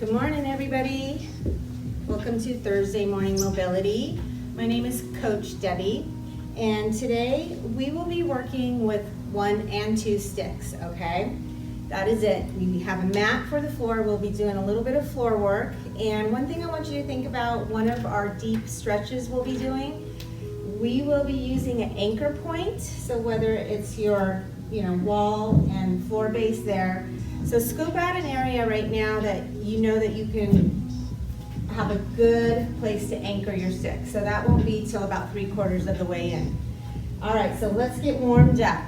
Good morning, everybody. Welcome to Thursday Morning Mobility. My name is Coach Debbie, and today we will be working with 1 and 2 sticks, okay? That is it. We have a mat for the floor. We'll be doing a little bit of floor work, and one thing I want you to think about, one of our deep stretches we'll be doing, we will be using an anchor point, so whether it's your wall and floor base there. So scope out an area right now that you know that you can have a good place to anchor your stick. So that won't be till about 3/4 of the way in. All right, so let's get warmed up.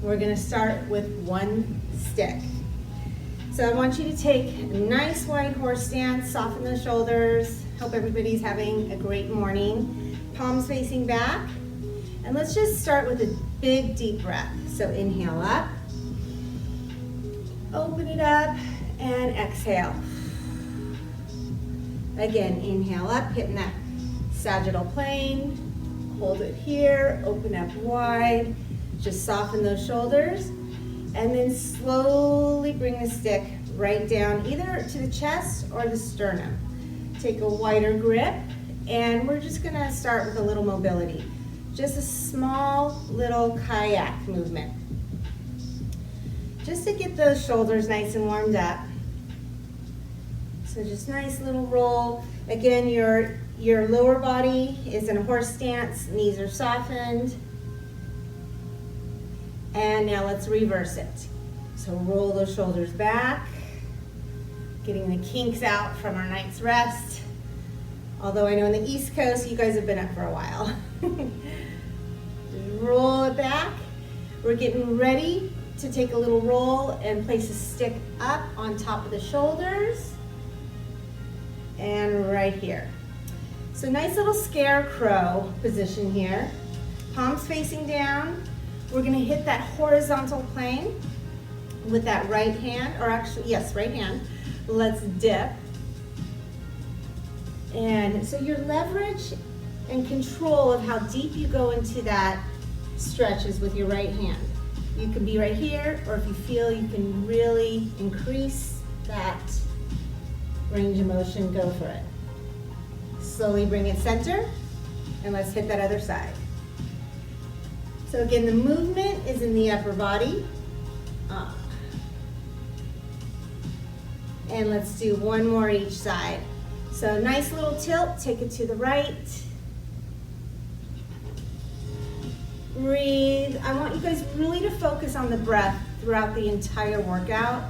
We're gonna start with 1 stick. So I want you to take a nice wide horse stance, soften the shoulders. Hope everybody's having a great morning. Palms facing back. And let's just start with a big deep breath. So inhale up. Open it up and exhale. Again, inhale up, hitting that sagittal plane. Hold it here, open up wide. Just soften those shoulders. And then slowly bring the stick right down, either to the chest or the sternum. Take a wider grip, and we're just gonna start with a little mobility. Just a small little kayak movement. Just to get those shoulders nice and warmed up. So just nice little roll. Again, your lower body is in a horse stance, knees are softened. And now let's reverse it. So roll those shoulders back, getting the kinks out from our night's rest. Although I know on the East Coast, you guys have been up for a while. Just roll it back. We're getting ready to take a little roll and place a stick up on top of the shoulders and right here. So nice little scarecrow position here. Palms facing down. We're gonna hit that horizontal plane with that right hand, or actually, yes, right hand. Let's dip. And so your leverage and control of how deep you go into that stretch is with your right hand. You can be right here, or if you feel you can really increase that range of motion, go for it. Slowly bring it center, and let's hit that other side. So again, the movement is in the upper body. Up. And let's do one more each side. So nice little tilt, take it to the right. Breathe. I want you guys really to focus on the breath throughout the entire workout.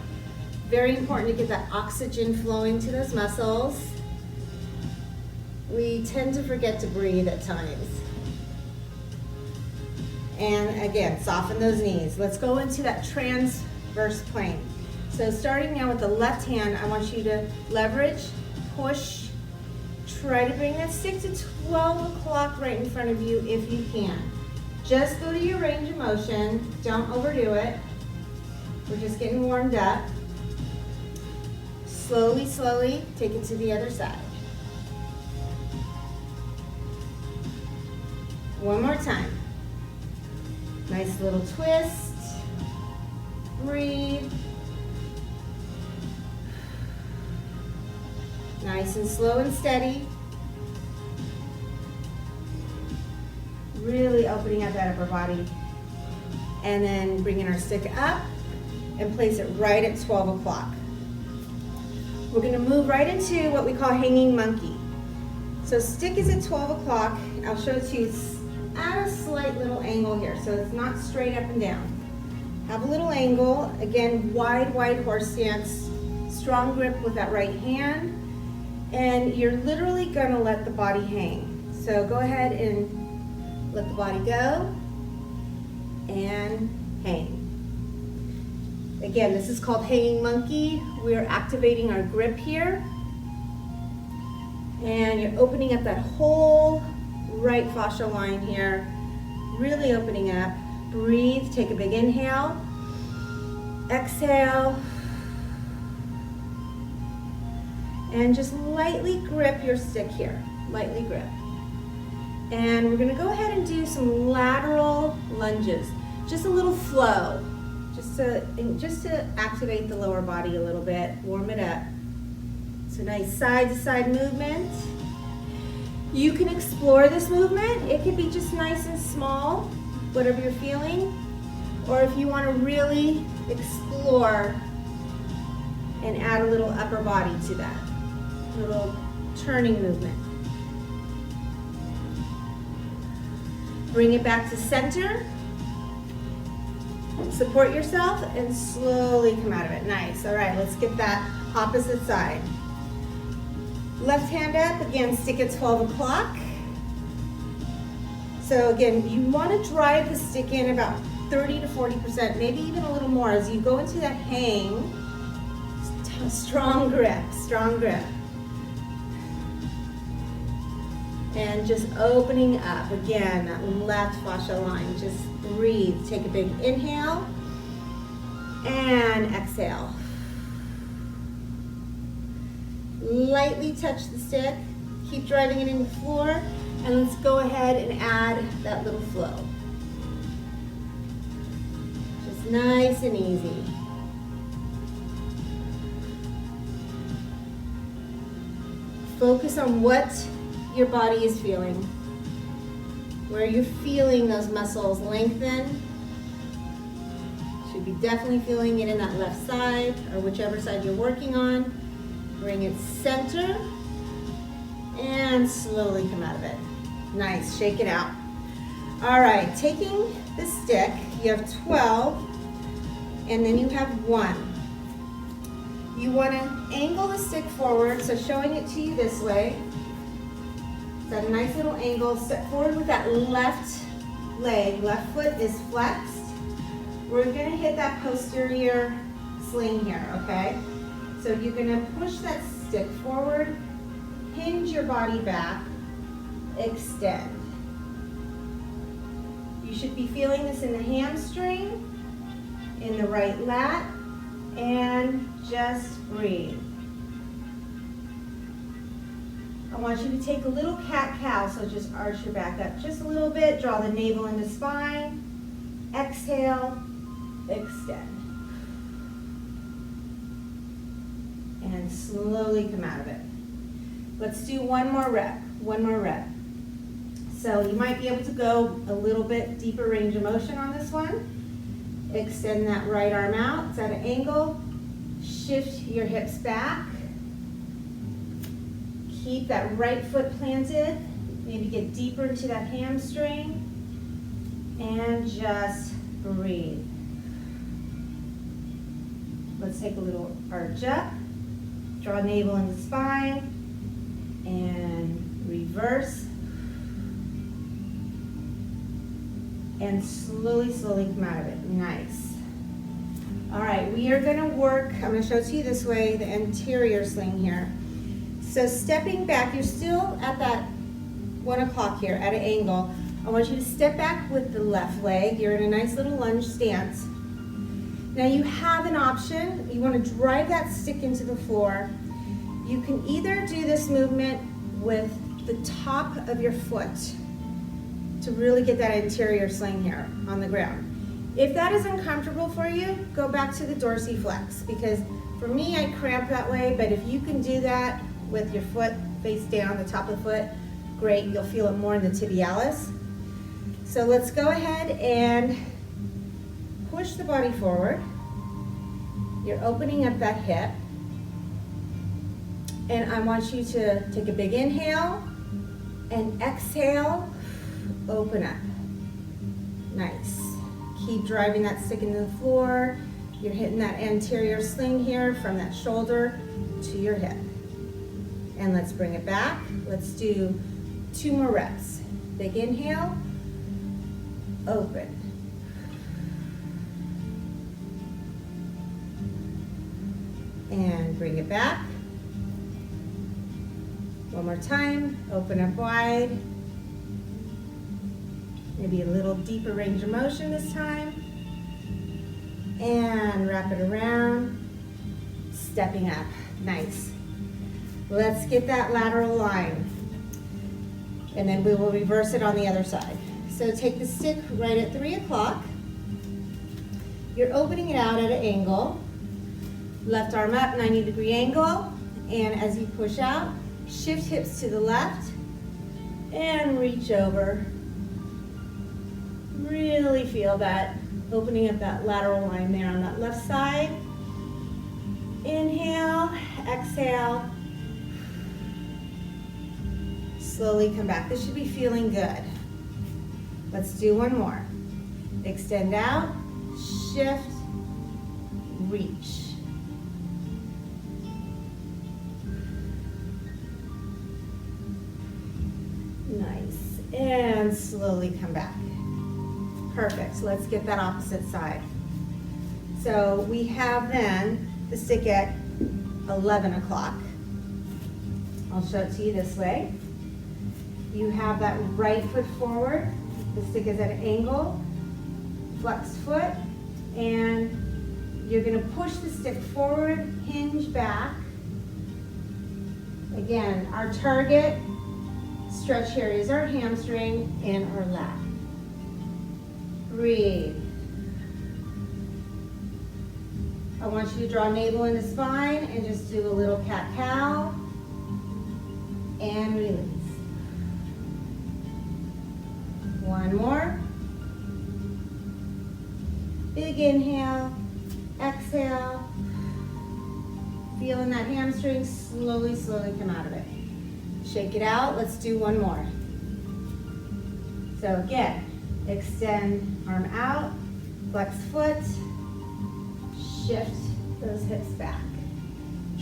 Very important to get that oxygen flowing to those muscles. We tend to forget to breathe at times. And again, soften those knees. Let's go into that transverse plane. So starting now with the left hand, I want you to leverage, push, try to bring that stick to 12 o'clock right in front of you if you can. Just go to your range of motion, don't overdo it. We're just getting warmed up. Slowly, slowly, take it to the other side. One more time. Nice little twist. Breathe. Nice and slow and steady. Really opening up that upper body. And then bringing our stick up and place it right at 12 o'clock. We're gonna move right into what we call hanging monkey. So stick is at 12 o'clock. I'll show it to you at a slight little angle here. So it's not straight up and down. Have a little angle. Again, wide horse stance. Strong grip with that right hand. And you're literally gonna let the body hang. So go ahead and let the body go and hang. Again, this is called hanging monkey. We're activating our grip here. And you're opening up that whole right fascial line here. Really opening up. Breathe, take a big inhale. Exhale. And just lightly grip your stick here. Lightly grip. And we're gonna go ahead and do some lateral lunges. Just a little flow, just to activate the lower body a little bit, warm it up. So nice side to side movement. You can explore this movement. It can be just nice and small, whatever you're feeling. Or if you want to really explore and add a little upper body to that, a little turning movement. Bring it back to center. Support yourself and slowly come out of it. Nice. All right, let's get that opposite side. Left hand up, again, stick at 12 o'clock. So again, you want to drive the stick in about 30 to 40%, maybe even a little more as you go into that hang. Strong grip, strong grip. And just opening up, again, that left fascial line. Just breathe, take a big inhale and exhale. Lightly touch the stick, keep driving it into the floor, and let's go ahead and add that little flow. Just nice and easy. Focus on what your body is feeling, where you're feeling those muscles lengthen. Should be definitely feeling it in that left side or whichever side you're working on. Bring it center and slowly come out of it. Nice, shake it out. All right, taking the stick, you have 12 and then you have 1. You want to angle the stick forward, so showing it to you this way. That nice little angle. Step forward with that left leg. Left foot is flexed. We're going to hit that posterior sling here, okay? So you're going to push that stick forward, hinge your body back, extend. You should be feeling this in the hamstring, in the right lat, and just breathe. I want you to take a little cat-cow, so just arch your back up just a little bit, draw the navel into spine, exhale, extend. And slowly come out of it. Let's do one more rep. So you might be able to go a little bit deeper range of motion on this one. Extend that right arm out, it's at an angle. Shift your hips back. Keep that right foot planted. Maybe get deeper into that hamstring. And just breathe. Let's take a little arch up. Draw navel into spine. And reverse. And slowly come out of it. Nice. All right, we are gonna work, I'm gonna show it to you this way, the anterior sling here. So stepping back, you're still at that 1 o'clock here at an angle. I want you to step back with the left leg. You're in a nice little lunge stance. Now you have an option. You want to drive that stick into the floor. You can either do this movement with the top of your foot to really get that anterior sling here on the ground. If that is uncomfortable for you, go back to the dorsiflex, because for me, I cramp that way, but if you can do that with your foot face down, the top of the foot, great, you'll feel it more in the tibialis. So let's go ahead and push the body forward. You're opening up that hip. And I want you to take a big inhale and exhale, open up. Nice. Keep driving that stick into the floor. You're hitting that anterior sling here from that shoulder to your hip. And let's bring it back. Let's do 2 more reps. Big inhale, open. And bring it back. One more time, open up wide. Maybe a little deeper range of motion this time. And wrap it around, stepping up, nice. Let's get that lateral line. And then we will reverse it on the other side. So take the stick right at 3 o'clock. You're opening it out at an angle. Left arm up, 90-degree angle. And as you push out, shift hips to the left and reach over. Really feel that, opening up that lateral line there on that left side. Inhale, exhale. Slowly come back. This should be feeling good. Let's do one more. Extend out, shift, reach. Nice. And slowly come back. Perfect. So let's get that opposite side. So we have then the stick at 11 o'clock. I'll show it to you this way. You have that right foot forward. The stick is at an angle, flexed foot, and you're gonna push the stick forward, hinge back. Again, our target stretch here is our hamstring and our lat. Breathe. I want you to draw navel into spine and just do a little cat-cow and release. One more. Big inhale, exhale. Feeling that hamstring, slowly, slowly come out of it. Shake it out, let's do one more. So again, extend arm out, flex foot, shift those hips back.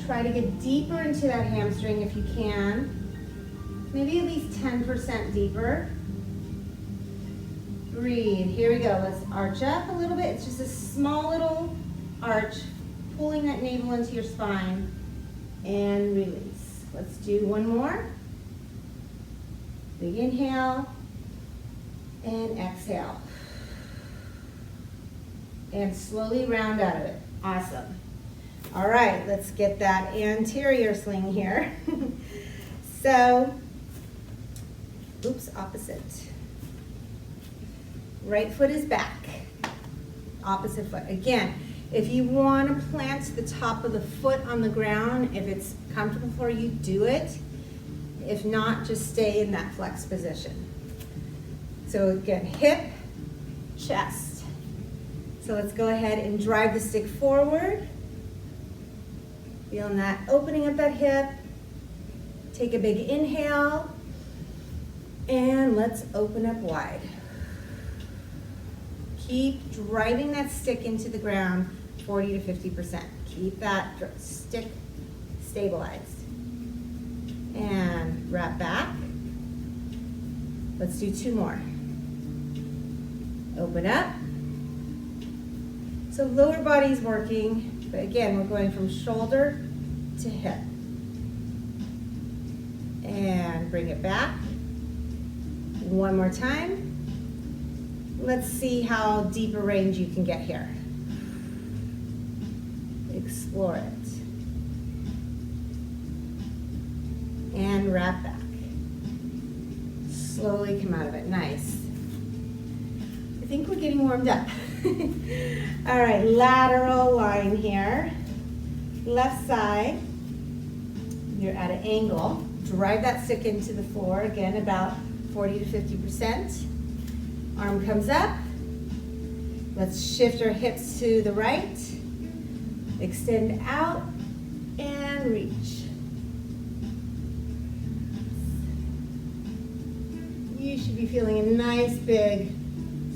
Try to get deeper into that hamstring if you can. Maybe at least 10% deeper. Breathe, here we go. Let's arch up a little bit. It's just a small little arch, pulling that navel into your spine and release. Let's do one more. Big inhale and exhale. And slowly round out of it. Awesome. All right, let's get that anterior sling here. So, oops, opposite. Right foot is back, opposite foot. Again, if you want to plant the top of the foot on the ground, if it's comfortable for you, do it. If not, just stay in that flex position. So again, hip, chest. So let's go ahead and drive the stick forward. Feeling that, opening up that hip. Take a big inhale, and let's open up wide. Keep driving that stick into the ground 40 to 50%. Keep that stick stabilized. And wrap back. Let's do two more. Open up. So lower body's working, but again, we're going from shoulder to hip. And bring it back. One more time. Let's see how deep a range you can get here. Explore it. And wrap back. Slowly come out of it. Nice. I think we're getting warmed up. All right, lateral line here. Left side. You're at an angle. Drive that stick into the floor. Again, about 40 to 50%. Arm comes up. Let's shift our hips to the right. Extend out and reach. You should be feeling a nice big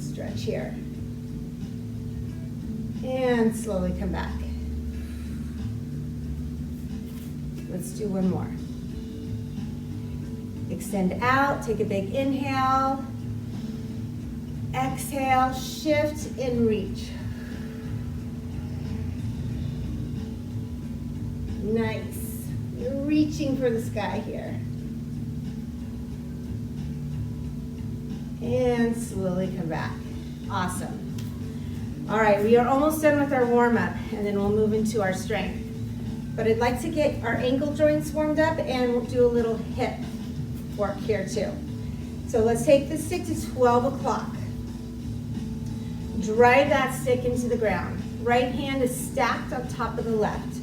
stretch here. And slowly come back. Let's do one more. Extend out, take a big inhale. Exhale, shift and reach. Nice. You're reaching for the sky here. And slowly come back. Awesome. All right, we are almost done with our warm-up, and then we'll move into our strength. But I'd like to get our ankle joints warmed up, and we'll do a little hip work here too. So let's take the stick to 12 o'clock. Drive that stick into the ground. Right hand is stacked on top of the left.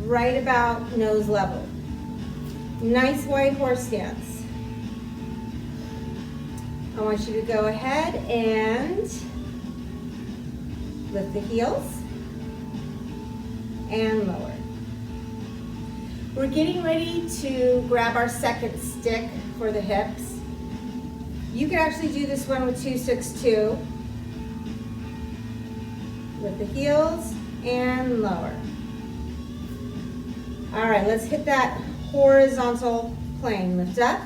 right about nose level. Nice wide horse stance. I want you to go ahead and lift the heels and lower. We're getting ready to grab our second stick for the hips. You can actually do this one with 2 sticks too. Lift the heels and lower. All right, let's hit that horizontal plane. Lift up,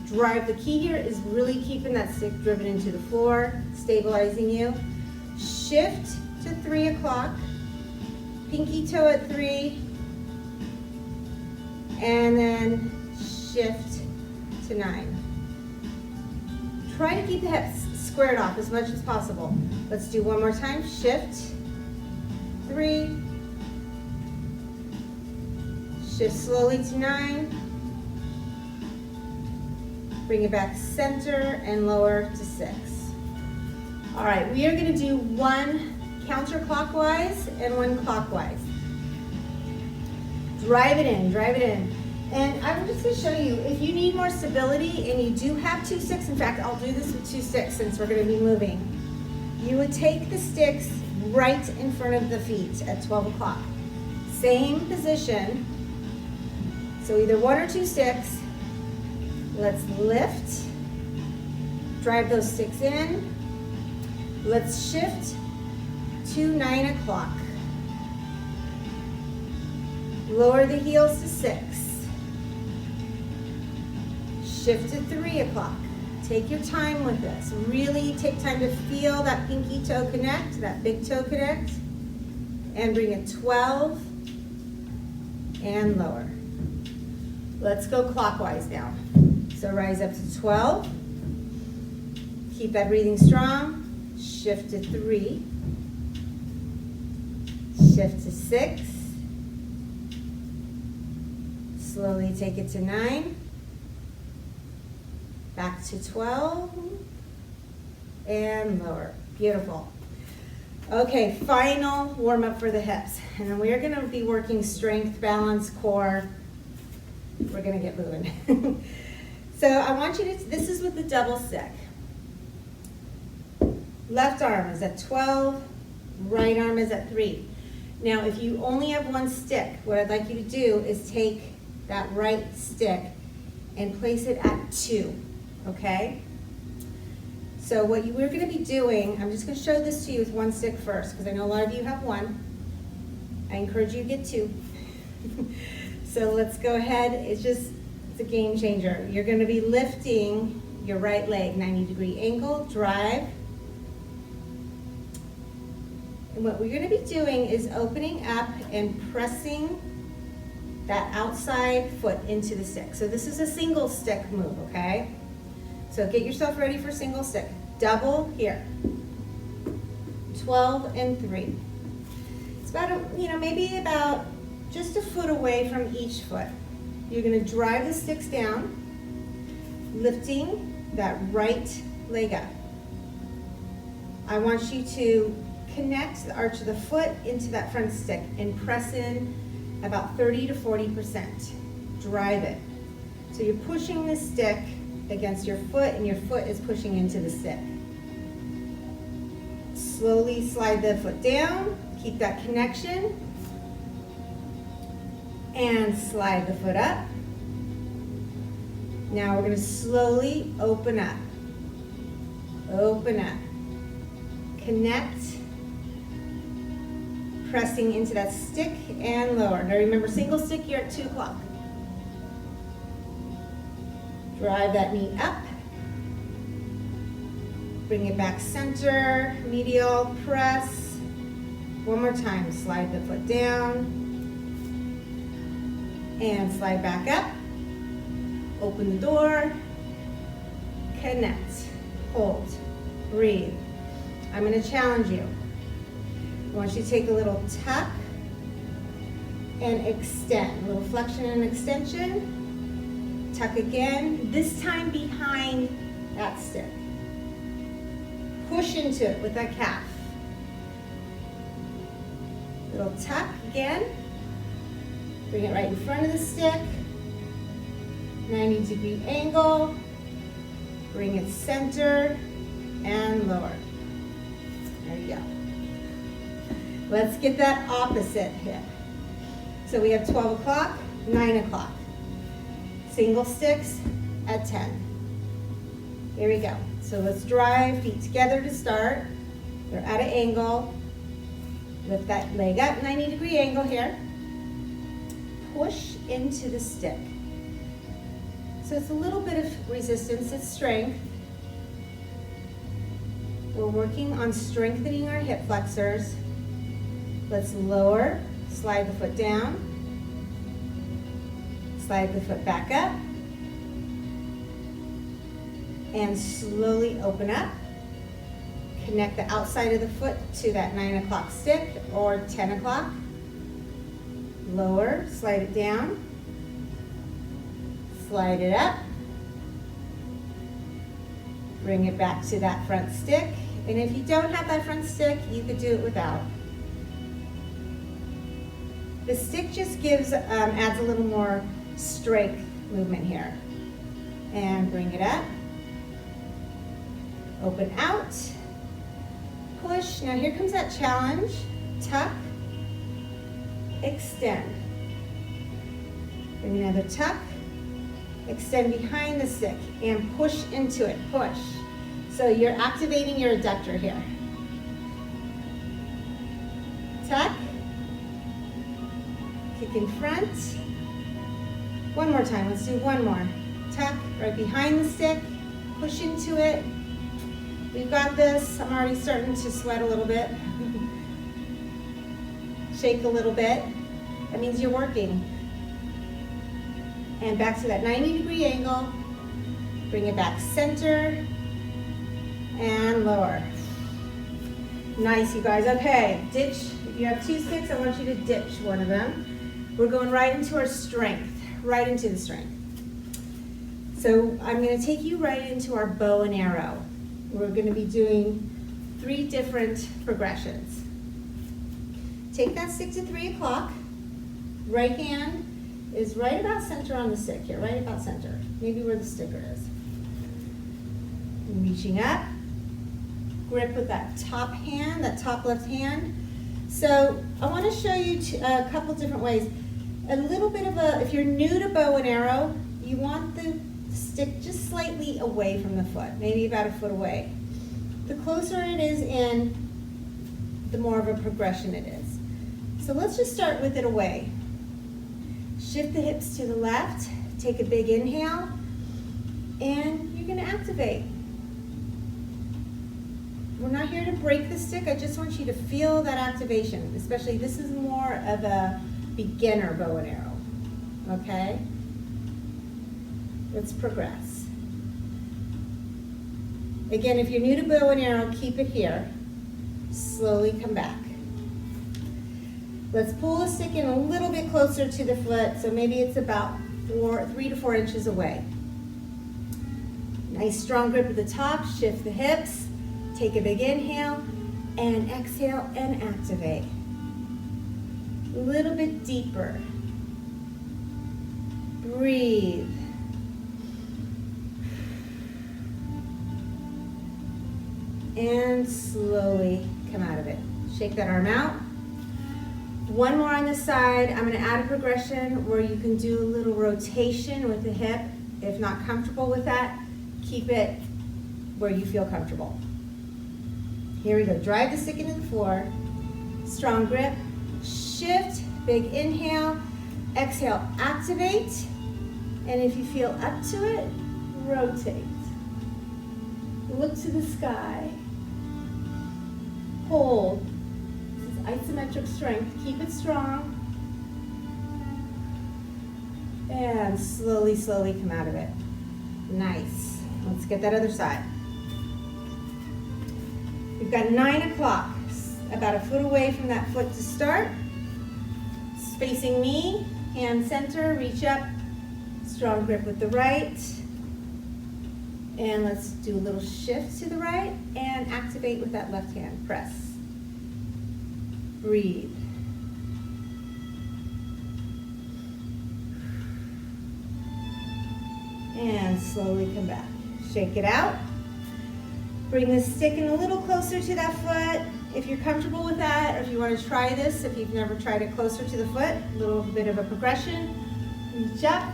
drive. The key here is really keeping that stick driven into the floor, stabilizing you. Shift to 3 o'clock, pinky toe at 3, and then shift to 9. Try to keep the hips squared off as much as possible. Let's do one more time. Shift, 3, shift slowly to 9, bring it back center and lower to 6. All right, we are gonna do one counterclockwise and one clockwise. Drive it in, drive it in. And I'm just gonna show you, if you need more stability and you do have 2 sticks, in fact, I'll do this with 2 sticks since we're gonna be moving. You would take the sticks right in front of the feet at 12 o'clock. Same position, so either 1 or 2 sticks. Let's lift, drive those sticks in. Let's shift to 9 o'clock. Lower the heels to 6. Shift to 3 o'clock. Take your time with this. Really take time to feel that pinky toe connect, that big toe connect, and bring it 12 and lower. Let's go clockwise now. So rise up to 12. Keep that breathing strong. Shift to 3. Shift to 6. Slowly take it to 9. Back to 12. And lower. Beautiful. Okay, final warm up for the hips. And then we are gonna be working strength, balance, core. We're gonna get moving. So I want you to, this is with the double stick. Left arm is at 12, right arm is at 3. Now if you only have 1 stick, what I'd like you to do is take that right stick and place it at 2, okay? So what we're gonna be doing, I'm just gonna show this to you with 1 stick first, because I know a lot of you have 1. I encourage you to get 2. So let's go ahead, it's a game changer. You're gonna be lifting your right leg, 90-degree angle, drive. And what we're gonna be doing is opening up and pressing that outside foot into the stick. So this is a single stick move, okay? So get yourself ready for single stick. Double here, 12 and 3. It's about, maybe about just a foot away from each foot. You're gonna drive the sticks down, lifting that right leg up. I want you to connect the arch of the foot into that front stick and press in about 30 to 40%. Drive it. So you're pushing the stick against your foot and your foot is pushing into the stick. Slowly slide the foot down, keep that connection, and slide the foot up. Now we're going to slowly open up. Open up. Connect. Pressing into that stick and lower. Now remember, single stick, you're at 2 o'clock. Drive that knee up. Bring it back center, medial, press. One more time, slide the foot down. And slide back up. Open the door. Connect. Hold. Breathe. I'm going to challenge you. I want you to take a little tuck and extend. A little flexion and extension. Tuck again. This time behind that stick. Push into it with that calf. Little tuck again. Bring it right in front of the stick. 90-degree angle. Bring it center and lower. There you go. Let's get that opposite hip. So we have 12 o'clock, 9 o'clock. Single sticks at 10. Here we go. So let's drive feet together to start. They're at an angle. Lift that leg up, 90-degree angle here. Push into the stick. So it's a little bit of resistance, it's strength. We're working on strengthening our hip flexors. Let's lower, slide the foot down, slide the foot back up, and slowly open up. Connect the outside of the foot to that 9 o'clock stick or 10 o'clock. Lower, slide it down, slide it up, bring it back to that front stick. And if you don't have that front stick, you could do it without. The stick just gives, adds a little more strength movement here. And bring it up, open out, push. Now here comes that challenge. Tuck, extend. Bring another tuck, extend behind the stick and push into it, push. So you're activating your adductor here. Tuck, kick in front. One more time, let's do one more. Tuck, right behind the stick, push into it. We've got this. I'm already starting to sweat a little bit. Shake a little bit. That means you're working. And back to that 90-degree angle. Bring it back center and lower. Nice, you guys. Okay, ditch. If you have 2 sticks, I want you to ditch one of them. We're going right into our strength, right into the strength. So I'm going to take you right into our bow and arrow. We're going to be doing 3 different progressions. Take that stick to 3 o'clock. Right hand is right about center on the stick here, right about center. Maybe where the sticker is. Reaching up. Grip with that top hand, that top left hand. So I want to show you a couple different ways. A little bit of a, if you're new to bow and arrow, you want the stick just slightly away from the foot, maybe about a foot away. The closer it is in, the more of a progression it is. So let's just start with it away. Shift the hips to the left, take a big inhale, and you're going to activate. We're not here to break the stick, I just want you to feel that activation, especially this is more of a beginner bow and arrow, okay? Let's progress. Again, if you're new to bow and arrow, keep it here. Slowly come back. Let's pull the stick in a little bit closer to the foot, so maybe it's about 3 to 4 inches away. Nice strong grip at the top, shift the hips, take a big inhale, and exhale and activate. A little bit deeper. Breathe. And slowly come out of it. Shake that arm out. One more on this side. I'm going to add a progression where you can do a little rotation with the hip. If not comfortable with that, keep it where you feel comfortable. Here we go. Drive the stick into the floor. Strong grip. Shift. Big inhale. Exhale. Activate. And if you feel up to it, rotate. Look to the sky. Hold. This is isometric strength. Keep it strong. And slowly, slowly come out of it. Nice. Let's get that other side. We've got 9 o'clock, about a foot away from that foot to start. Facing me, hand center, reach up, strong grip with the right. And let's do a little shift to the right and activate with that left hand, press. Breathe. And slowly come back. Shake it out. Bring the stick in a little closer to that foot. If you're comfortable with that, or if you want to try this, if you've never tried it closer to the foot, a little bit of a progression. Reach up.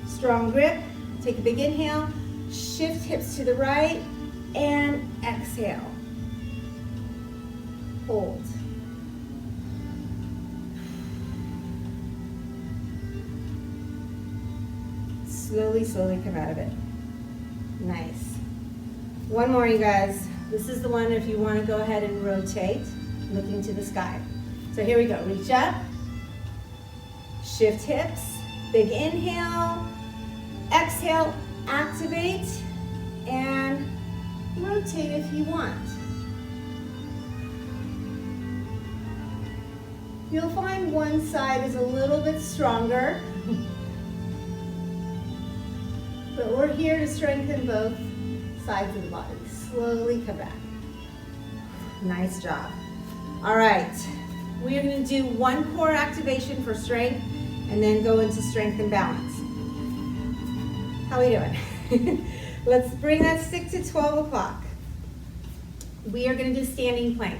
Strong grip. Take a big inhale. Shift hips to the right. And exhale. Hold. Slowly, slowly come out of it. Nice. One more, you guys. This is the one if you want to go ahead and rotate, looking to the sky. So here we go. Reach up. Shift hips. Big inhale. Exhale. Activate. And rotate if you want. You'll find one side is a little bit stronger. But we're here to strengthen both sides of the body. Slowly come back. Nice job. All right, we are going to do one core activation for strength and then go into strength and balance. How are we doing? Let's bring that stick to 12 o'clock. We are going to do standing plank.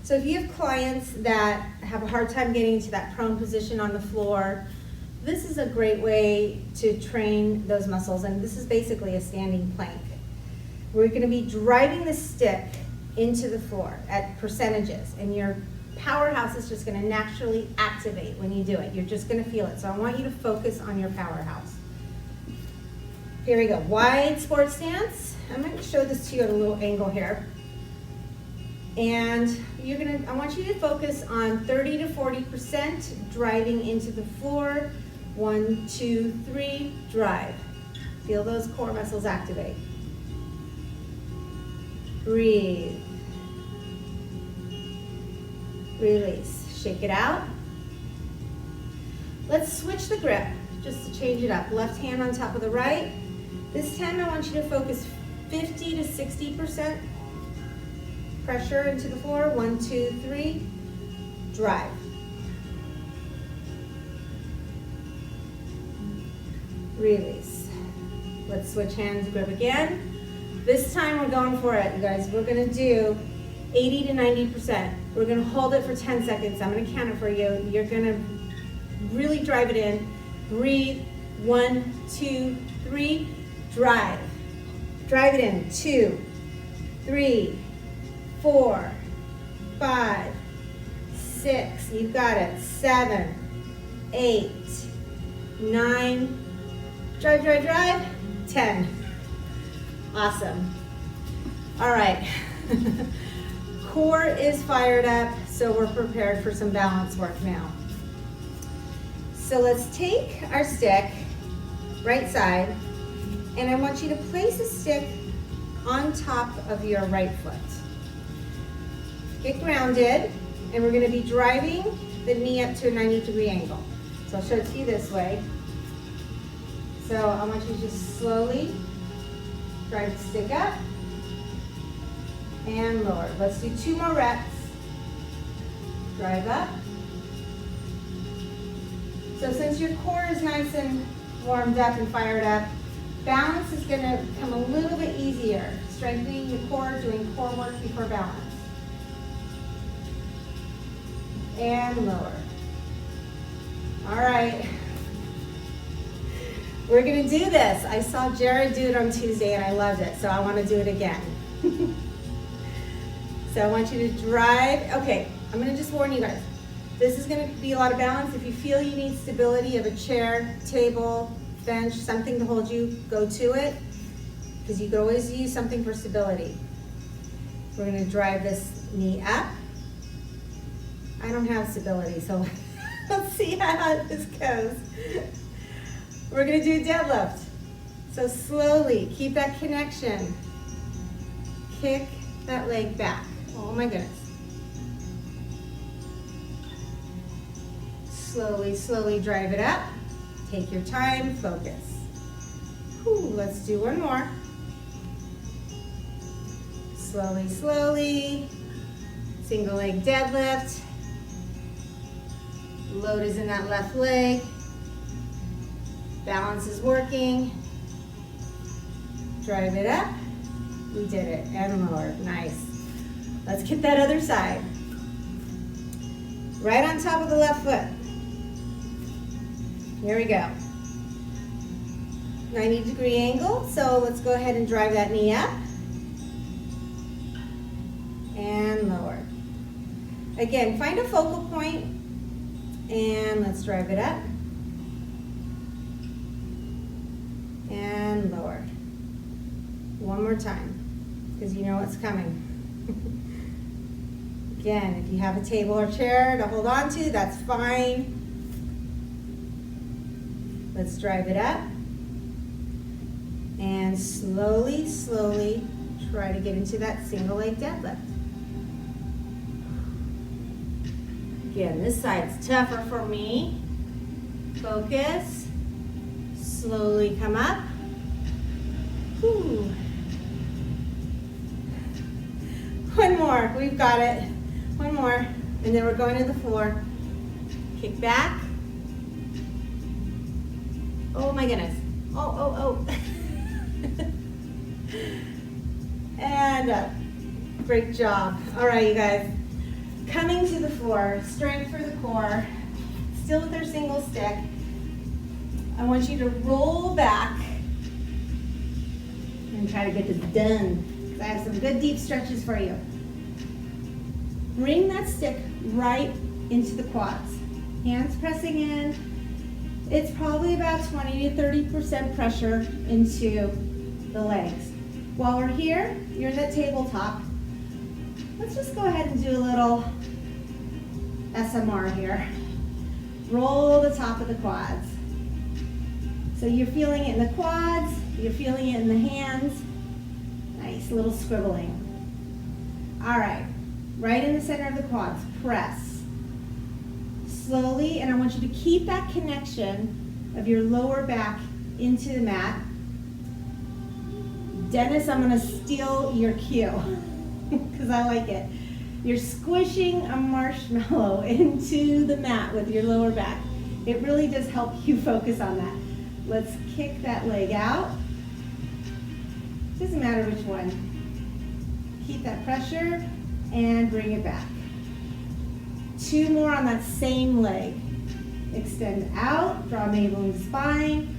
So if you have clients that have a hard time getting into that prone position on the floor, this is a great way to train those muscles, and this is basically a standing plank. We're going to be driving the stick into the floor at percentages, and your powerhouse is just going to naturally activate when you do it. You're just going to feel it. So I want you to focus on your powerhouse. Here we go. Wide sports stance. I'm going to show this to you at a little angle here. And I want you to focus on 30 to 40% driving into the floor. 1, 2, 3, drive. Feel those core muscles activate. Breathe. Release. Shake it out. Let's switch the grip just to change it up. Left hand on top of the right. This time I want you to focus 50 to 60% pressure into the floor. 1, 2, 3, drive. Release. Let's switch hands, grip again. This time we're going for it, you guys. We're gonna do 80 to 90%. We're gonna hold it for 10 seconds. I'm gonna count it for you. You're gonna really drive it in. Breathe. 1, 2, 3, drive. Drive it in. 2, 3, 4, 5, 6, you've got it. 7, 8, 9, drive, drive, drive, 10. Awesome. All right. Core is fired up, so we're prepared for some balance work now. So let's take our stick, right side, and I want you to place a stick on top of your right foot. Get grounded, and we're going to be driving the knee up to a 90-degree angle. So I'll show it to you this way. So I want you to just slowly drive the stick up and lower. Let's do 2 more reps. Drive up. So since your core is nice and warmed up and fired up, balance is going to come a little bit easier. Strengthening your core, doing core work before balance. And lower. All right. We're going to do this. I saw Jared do it on Tuesday and I loved it, so I want to do it again. So I want you to drive. Okay, I'm going to just warn you guys. This is going to be a lot of balance. If you feel you need stability of a chair, table, bench, something to hold you, go to it, because you could always use something for stability. We're going to drive this knee up. I don't have stability, so let's see how this goes. We're going to do a deadlift. So slowly, keep that connection. Kick that leg back. Oh my goodness. Slowly, slowly drive it up. Take your time, focus. Whew, let's do one more. Slowly, slowly. Single leg deadlift. Load is in that left leg. Balance is working. Drive it up. We did it. And lower. Nice. Let's get that other side. Right on top of the left foot. Here we go. 90-degree angle. So let's go ahead and drive that knee up. And lower. Again, find a focal point and let's drive it up. And lower. One more time, because you know what's coming. Again, if you have a table or chair to hold on to, that's fine. Let's drive it up. And slowly, slowly try to get into that single leg deadlift. Again, this side's tougher for me. Focus. Slowly come up. Whew. One more, we've got it. One more, and then we're going to the floor. Kick back. Oh my goodness. Oh. And up. Great job. All right, you guys. Coming to the floor, strength for the core. Still with our single stick. I want you to roll back and try to get this done. I have some good deep stretches for you. Bring that stick right into the quads. Hands pressing in. It's probably about 20 to 30% pressure into the legs. While we're here, you're in the tabletop. Let's just go ahead and do a little SMR here. Roll the top of the quads. So you're feeling it in the quads, you're feeling it in the hands. Nice, little scribbling. All right, right in the center of the quads, press. Slowly, and I want you to keep that connection of your lower back into the mat. Dennis, I'm gonna steal your cue, because I like it. You're squishing a marshmallow into the mat with your lower back. It really does help you focus on that. Let's kick that leg out. Doesn't matter which one. Keep that pressure and bring it back. Two more on that same leg. Extend out, draw navel and spine,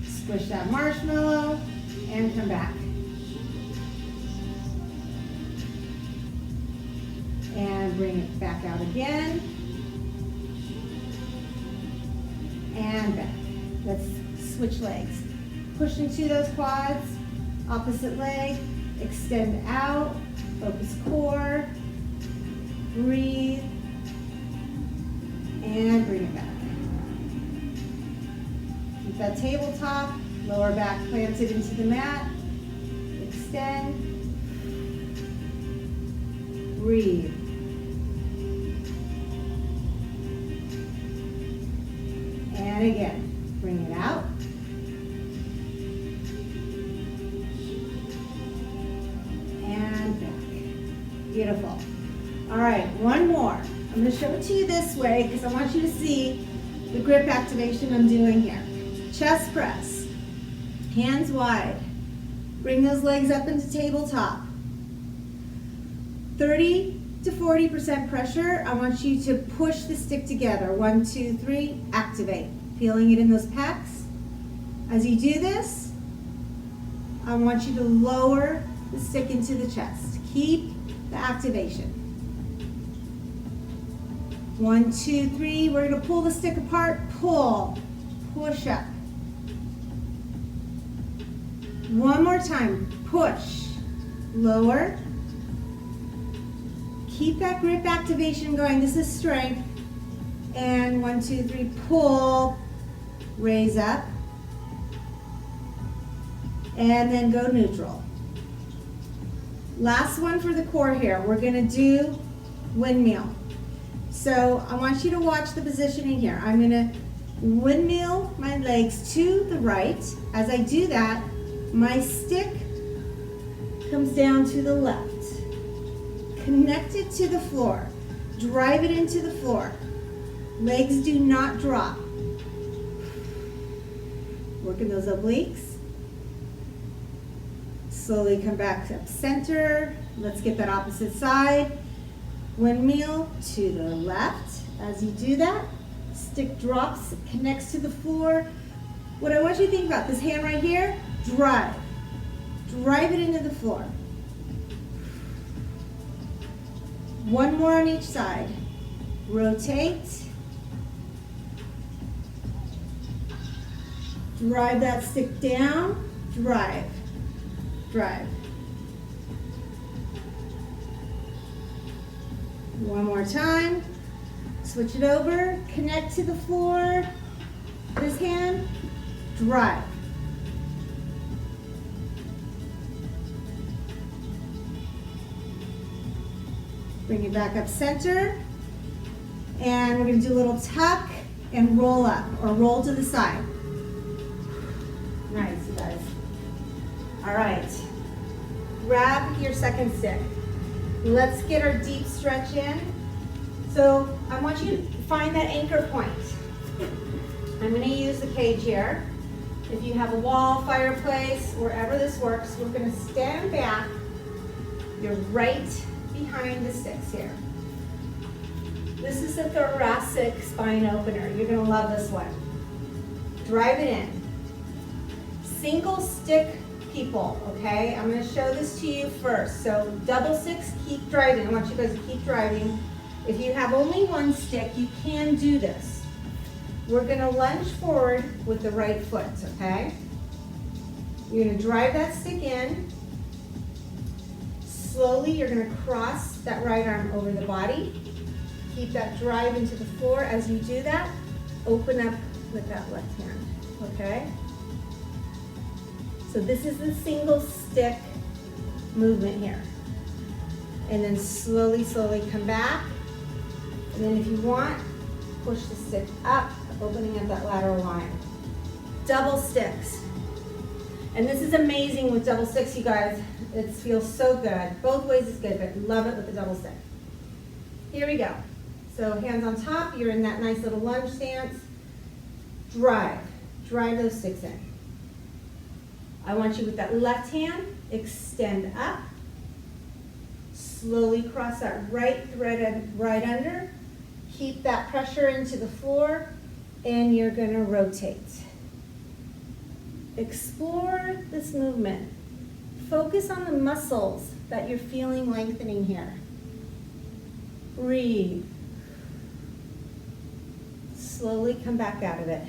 squish that marshmallow, and come back. And bring it back out again. And back. Let's switch legs. Push into those quads, opposite leg, extend out, focus core, breathe, and bring it back. Keep that tabletop, lower back planted into the mat, extend, breathe. And again, bring it out. And back. Beautiful. All right, one more. I'm going to show it to you this way because I want you to see the grip activation I'm doing here. Chest press. Hands wide. Bring those legs up into tabletop. 30 to 40% pressure. I want you to push the stick together. 1, 2, 3, activate. Feeling it in those pecs. As you do this, I want you to lower the stick into the chest. Keep the activation. 1, 2, 3. We're going to pull the stick apart. Pull. Push up. One more time. Push. Lower. Keep that grip activation going. This is strength. And 1, 2, 3. Pull. Raise up. And then go neutral. Last one for the core here. We're going to do windmill. So I want you to watch the positioning here. I'm going to windmill my legs to the right. As I do that, my stick comes down to the left. Connect it to the floor. Drive it into the floor. Legs do not drop. Working those obliques. Slowly come back up center. Let's get that opposite side. Windmill to the left. As you do that, stick drops, connects to the floor. What I want you to think about, this hand right here, drive. Drive it into the floor. One more on each side. Rotate. Drive that stick down. Drive. Drive. One more time. Switch it over. Connect to the floor. This hand. Drive. Bring it back up center. And we're going to do a little tuck and roll up or roll to the side. Nice, you guys. All right. Grab your second stick. Let's get our deep stretch in. So I want you to find that anchor point. I'm going to use the cage here. If you have a wall, fireplace, wherever this works, we're going to stand back. You're right behind the sticks here. This is the thoracic spine opener. You're going to love this one. Drive it in. Single stick people, okay? I'm going to show this to you first. So double sticks, keep driving. I want you guys to keep driving. If you have only one stick, you can do this. We're going to lunge forward with the right foot, okay? You're going to drive that stick in. Slowly, you're going to cross that right arm over the body. Keep that drive into the floor. As you do that, open up with that left hand, okay? So this is the single stick movement here. And then slowly, slowly come back. And then if you want, push the stick up, opening up that lateral line. Double sticks. And this is amazing with double sticks, you guys. It feels so good. Both ways is good, but love it with the double stick. Here we go. So hands on top, you're in that nice little lunge stance. Drive. Drive those sticks in. I want you with that left hand, extend up. Slowly cross that right thread right under. Keep that pressure into the floor, and you're going to rotate. Explore this movement. Focus on the muscles that you're feeling lengthening here. Breathe. Slowly come back out of it.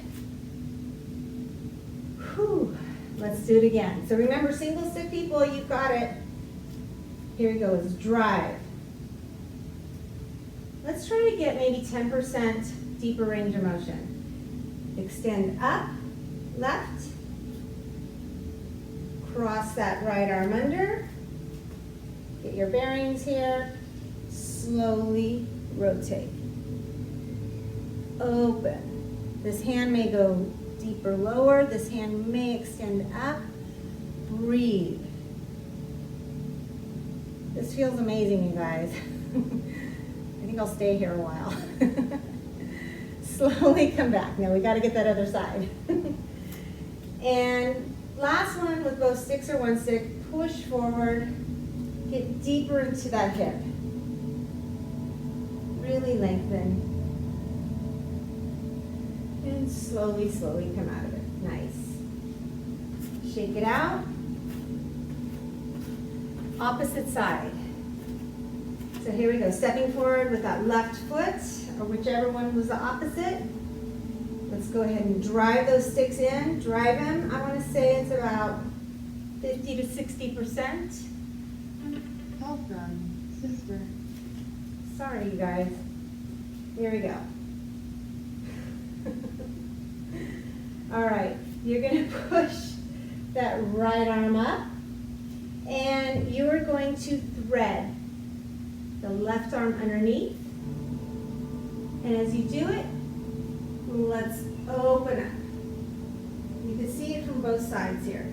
Whew. Let's do it again. So remember, single stick people, you've got it. Here we go, is drive. Let's try to get maybe 10% deeper range of motion. Extend up, left. Cross that right arm under. Get your bearings here. Slowly rotate. Open. This hand may go deeper, lower. This hand may extend up. Breathe. This feels amazing, you guys. I think I'll stay here a while. Slowly come back. Now we got to get that other side. And last one with both sticks or one stick, push forward, get deeper into that hip. Really lengthen. And slowly, slowly come out of it. Nice. Shake it out. Opposite side. So here we go, stepping forward with that left foot, or whichever one was the opposite. Let's go ahead and drive those sticks in. Drive them. I want to say it's about 50 to 60%. Well done, sister. Sorry, you guys. Here we go. All right, you're going to push that right arm up, and you are going to thread the left arm underneath. And as you do it, let's open up. You can see it from both sides here.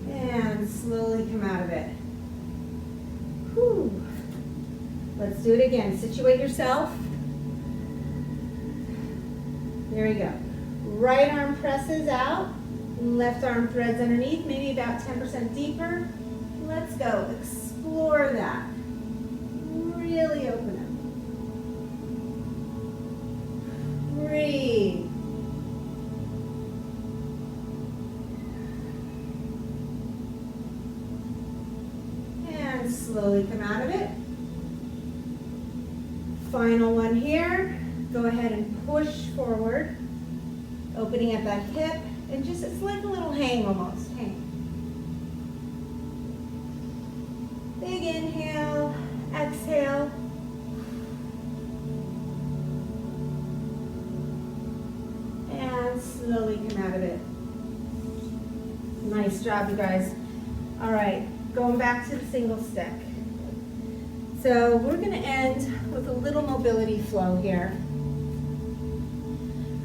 And slowly come out of it. Whew. Let's do it again. Situate yourself. There we go. Right arm presses out. Left arm threads underneath, maybe about 10% deeper. Let's go. Explore that. Really open up. Breathe. And slowly come out of it. Final one here. Go ahead and push forward, opening up that hip, and just, it's like a little hang almost, hang. Big inhale, exhale. And slowly come out of it. Nice job, you guys. All right, going back to the single stick. So we're gonna end with a little mobility flow here.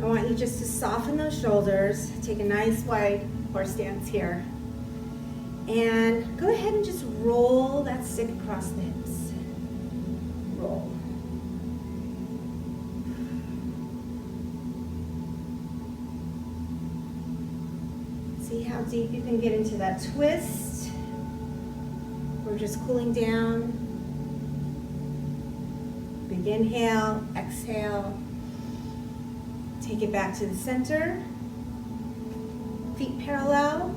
I want you just to soften those shoulders, take a nice wide horse stance here, and go ahead and just roll that stick across the hips. Roll. See how deep you can get into that twist. We're just cooling down. Big inhale, exhale. Take it back to the center. Feet parallel.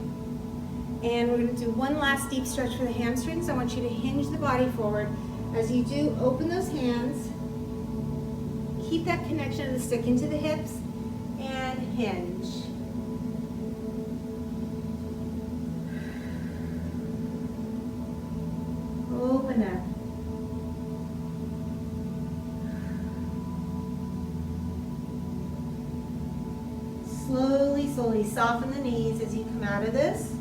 And we're going to do one last deep stretch for the hamstrings. I want you to hinge the body forward. As you do, open those hands. Keep that connection of the stick into the hips and hinge. Open up. Slowly, slowly soften the knees as you come out of this.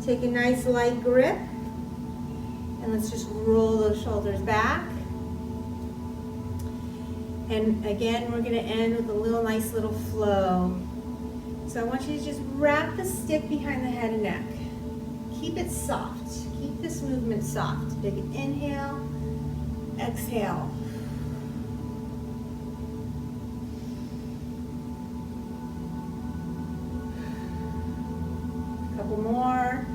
Take a nice light grip. And let's just roll those shoulders back. And again, we're going to end with a little nice little flow. So I want you to just wrap the stick behind the head and neck. Keep it soft. Keep this movement soft. Big inhale, exhale. Couple more.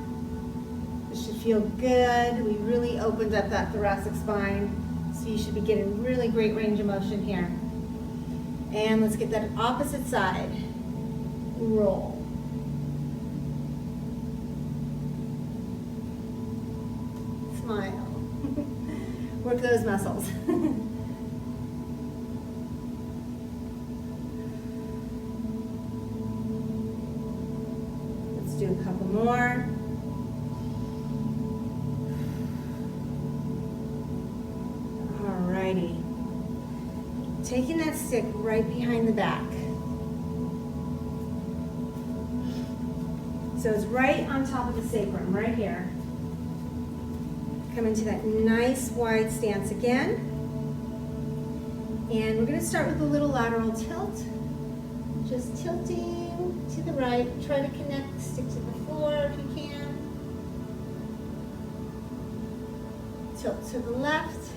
This should feel good. We really opened up that thoracic spine, so you should be getting really great range of motion here. And let's get that opposite side. Roll. Smile. Work those muscles. Let's do a couple more. Alrighty. Taking that stick right behind the back. So it's right on top of the sacrum, right here. Come into that nice wide stance again. And we're going to start with a little lateral tilt. Just tilting to the right. Try to connect the stick to the floor if you can. Tilt to the left.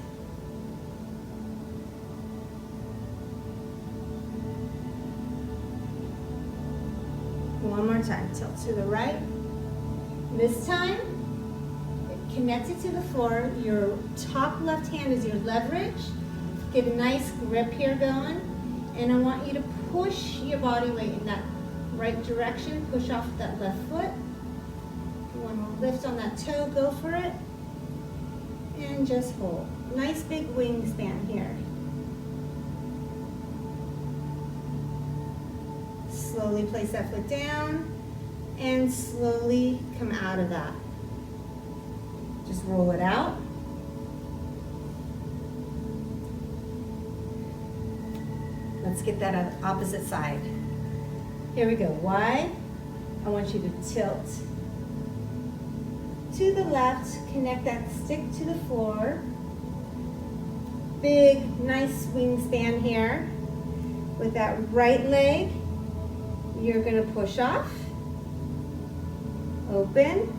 One more time. Tilt to the right. This time, connect it to the floor. Your top left hand is your leverage. Get a nice grip here going. And I want you to push your body weight in that right direction. Push off that left foot. If you want to lift on that toe, go for it. And just hold. Nice big wingspan here. Slowly place that foot down and slowly come out of that. Just roll it out. Let's get that opposite side. Here we go. Wide. I want you to tilt to the left. Connect that stick to the floor. Big, nice wingspan here. With that right leg, you're going to push off. Open.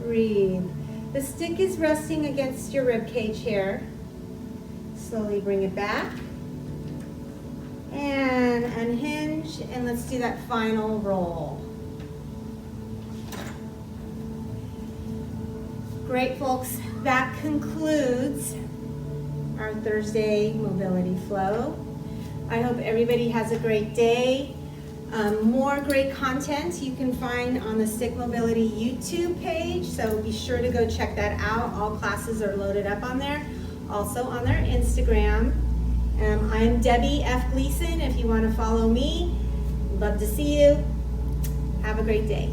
Breathe. The stick is resting against your rib cage here. Slowly bring it back. And unhinge, and let's do that final roll. Great, folks. That concludes our Thursday mobility flow. I hope everybody has a great day. More great content you can find on the Stick Mobility YouTube page, so be sure to go check that out. All classes are loaded up on there. Also on their Instagram. I'm Debbie F. Gleeson if you want to follow me. Love to see you. Have a great day.